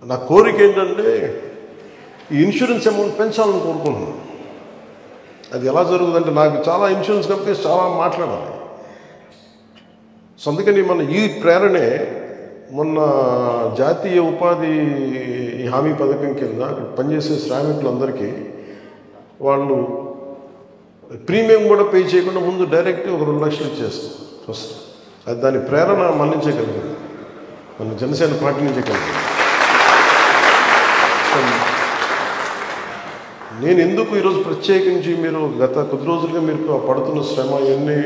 నా కోరిక ఏంటంటే ఈ ఇన్సూరెన్స్ అమౌంట్ పెంచాలని కోరుకుంటున్నాను. అది ఎలా జరుగుతుందంటే నాకు చాలా ఇన్సూరెన్స్ కంపెనీస్ చాలా మాట్లాడాలి. సో అందుకని మన ఈ ప్రేరణే మొన్న జాతీయ ఉపాధి హామీ పథకం కింద పనిచేసే శ్రామికులందరికీ వాళ్ళు ప్రీమియం కూడా పే చేయకుండా ముందు డైరెక్ట్ ఒక 2 లక్షలు ఇచ్చేస్తాం ఫస్ట్. అది దాని ప్రేరణ మన నుంచే కలిగింది, మన జనసేన పార్టీ నుంచే కలిగింది. నేను ఎందుకు ఈరోజు ప్రత్యేకించి మీరు గత కొద్ది రోజులుగా మీరు పడుతున్న శ్రమ ఇవన్నీ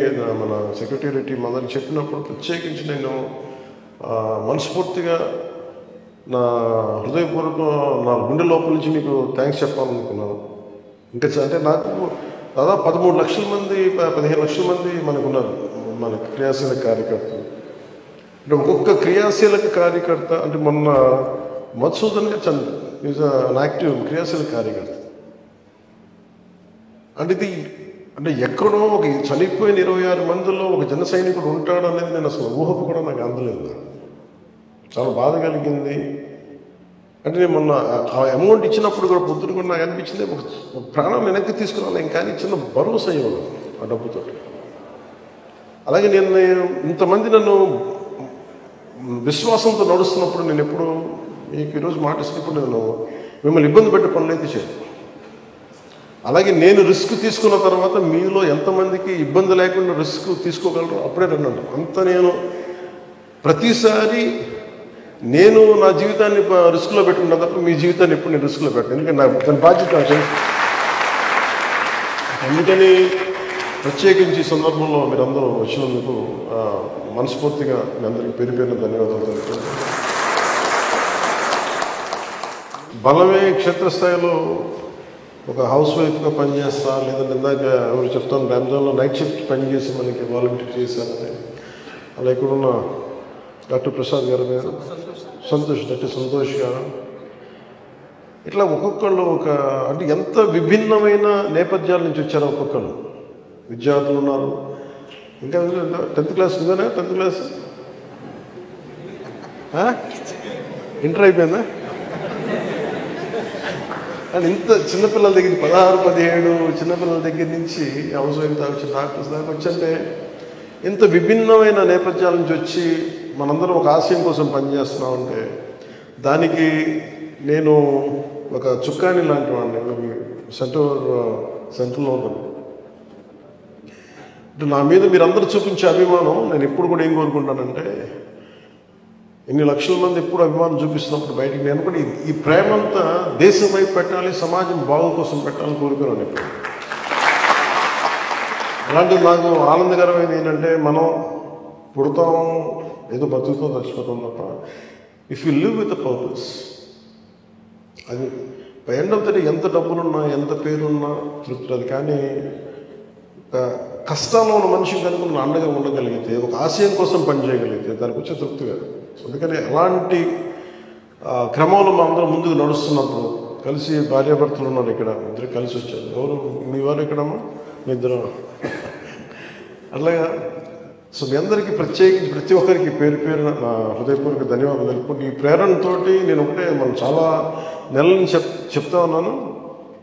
మన సెక్రటేరియట్ టీం అందరికీ చెప్పినప్పుడు ప్రత్యేకించి నేను మనస్ఫూర్తిగా నా హృదయపూర్వక నా గుండె లోపల నుంచి మీకు థ్యాంక్స్ చెప్పాలనుకున్నాను. ఇంకా అంటే నాకు దాదాపు 13 లక్షల మంది 15 లక్షల మంది మనకున్నారు మన క్రియాశీలక కార్యకర్తలు. అంటే ఒక్కొక్క క్రియాశీలక కార్యకర్త అంటే మొన్న మధుసూదన్ చంద్ర ఈజ్ అన్ యాక్టివ్ క్రియాశీలక కార్యకర్త. అంటే ఇది అంటే ఎక్కడో ఒక చనిపోయిన 26 మందిలో ఒక జన సైనికుడు ఉంటాడు అనేది నేను అసలు ఊహకు కూడా నాకు అందలేదు. చాలా బాధ కలిగింది. అంటే నేను మొన్న ఆ అమౌంట్ ఇచ్చినప్పుడు కూడా పొద్దున కూడా నాకు అనిపించింది ఒక ప్రాణం వెనక్కి తీసుకురావాలి, కానీ చిన్న భరోసా ఇవ్వను ఆ డబ్బుతో. అలాగే నేను ఇంతమంది నన్ను విశ్వాసంతో నడుస్తున్నప్పుడు నేను ఎప్పుడు మీకు ఈరోజు మాటిస్తున్నప్పుడు నేను మిమ్మల్ని ఇబ్బంది పెట్టే పనులైతే చేయను. అలాగే నేను రిస్క్ తీసుకున్న తర్వాత మీలో ఎంతమందికి ఇబ్బంది లేకుండా రిస్క్ తీసుకోగలరు అప్పుడే రండి. అంత నేను ప్రతిసారి నేను నా జీవితాన్ని రిస్క్లో పెట్టుకున్నా తప్ప మీ జీవితాన్ని ఎప్పుడు నేను రిస్క్లో పెట్టాను. ఎందుకంటే నాకు దాని బాధ్యత. అందుకని ప్రత్యేకించి ఈ సందర్భంలో మీరందరూ వచ్చినందుకు మనస్ఫూర్తిగా మీ అందరికీ పేరు పేరున ధన్యవాదాలు తెలుపుతున్నాను. బలమే క్షేత్రస్థాయిలో ఒక హౌస్ వైఫ్గా పనిచేస్తా, లేదంటే ఇందాక ఎవరు చెప్తాను రంజాన్లో నైట్ షిఫ్ట్ పనిచేసి మనకి వాలంటీర్ చేశానని. అలా ఇక్కడున్న డాక్టర్ ప్రసాద్ గారు, మీరు సంతోష్ గారు, ఇట్లా ఒక్కొక్కళ్ళు ఒక అంటే ఎంత విభిన్నమైన నేపథ్యాల నుంచి వచ్చారు ఒక్కొక్కళ్ళు. విద్యార్థులు ఉన్నారు, ఇంకా 10th క్లాస్ ఉందనే 10th క్లాస్ ఇంటర్ అయిపోయిందా? అండ్ ఇంత చిన్నపిల్లల దగ్గర 16, 17 చిన్నపిల్లల దగ్గర నుంచి హౌస్ వైఫ్ దాకా వచ్చి డాక్టర్స్ దాకా వచ్చంటే ఇంత విభిన్నమైన నేపథ్యాల నుంచి వచ్చి మనందరం ఒక ఆశయం కోసం పనిచేస్తున్నామంటే దానికి నేను ఒక చుక్కాని లాంటి వాడిని సెంట్రల్లో ఉన్నాను. అంటే నా మీద మీరందరూ చూపించే అభిమానం నేను ఎప్పుడు కూడా ఏం కోరుకుంటానంటే, ఇన్ని లక్షల మంది ఎప్పుడు అభిమానం చూపిస్తున్నప్పుడు బయటికి నేను కూడా ఈ ప్రేమంతా దేశం వైపు పెట్టాలి, సమాజం బాగు కోసం పెట్టాలని కోరుకున్నాను ఇప్పుడు. అలాంటిది నాకు ఆనందకరమైనది ఏంటంటే, మనం పుడతాం ఏదో బతుకుతో చచ్చిపోతాం తప్ప if you live with a purpose, అది ఎండ్ ఆఫ్ ద డే ఎంత డబ్బులున్నా ఎంత పేరున్నా తృప్తి అది. కానీ కష్టాల్లో ఉన్న మనిషికి కనుక మనం అండగా ఉండగలిగితే, ఒక ఆశయం కోసం పనిచేయగలిగితే దానికి వచ్చే తృప్తి కాదు. అందుకని అలాంటి క్రమంలో మా అందరం ముందుకు నడుస్తున్నప్పుడు కలిసి భార్యాభర్తలు ఉన్నారు ఇక్కడ, ఇద్దరు కలిసి వచ్చారు. ఎవరు మీ వారు ఇక్కడమ్మా? మీ ఇద్దరు. అలాగా సో మీ అందరికీ ప్రత్యేకించి ప్రతి ఒక్కరికి పేరు పేరున నా హృదయపూర్వక ధన్యవాదాలు తెలుపుకుంటూ, ఈ ప్రేరణతోటి నేను ఒకటే మనం చాలా నెలల నుంచి చెప్తా ఉన్నాను,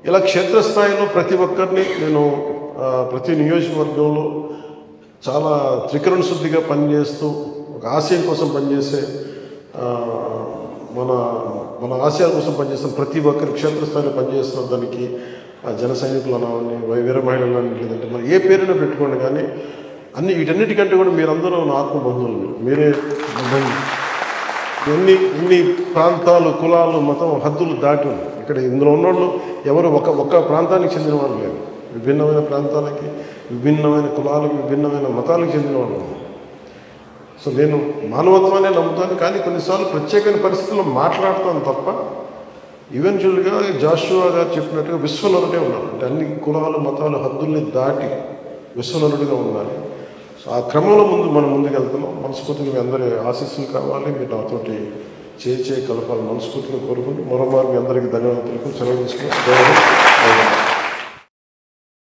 ఇలా క్షేత్రస్థాయిలో ప్రతి ఒక్కరిని నేను ప్రతి నియోజకవర్గంలో చాలా త్రికరణ శుద్ధిగా పనిచేస్తూ ఒక ఆశయం కోసం పనిచేసే మన ఆశయాల కోసం పనిచేస్తున్న ప్రతి ఒక్కరి క్షేత్రస్థాయిలో పనిచేస్తున్న దానికి జన సైనికులు అనాలని, వీర మహిళలు అని, లేదంటే మరి ఏ పేరైనా పెట్టుకోండి, కానీ వీటన్నిటికంటే కూడా మీరందరూ నా ఆత్మబంధువులు. మీరే ఇన్ని ప్రాంతాలు, కులాలు, మతం, హద్దులు దాటి ఇక్కడ ఇందులో ఉన్నోళ్ళు ఎవరు ఒక్క ప్రాంతానికి చెందిన వాళ్ళు లేరు. విభిన్నమైన ప్రాంతాలకి, విభిన్నమైన కులాలకి, విభిన్నమైన మతాలకు చెందిన వాళ్ళు. సో నేను మానవత్వాన్ని నమ్ముతాను, కానీ కొన్నిసార్లు ప్రత్యేకమైన పరిస్థితుల్లో మాట్లాడతాను తప్ప ఈవెన్చువల్గా జాషువా గారు చెప్పినట్టుగా విశ్వనరుడే ఉన్నాను. అంటే అన్ని కులాలు, మతాలు, హద్దుల్ని దాటి విశ్వనరుడిగా ఉండాలి. సో ఆ క్రమంలో మనం ముందుకు వెళ్తున్నాం. మనస్ఫూర్తిగా మీ అందరి ఆశీస్సులు కావాలి, మీరు నాతోటి చేయి కలపాలి మనస్ఫూర్తిగా కోరుకుంటూ మరోమారు మీ అందరికీ ధన్యవాదాలు తెలుపుతూ సెలవు తీసుకుని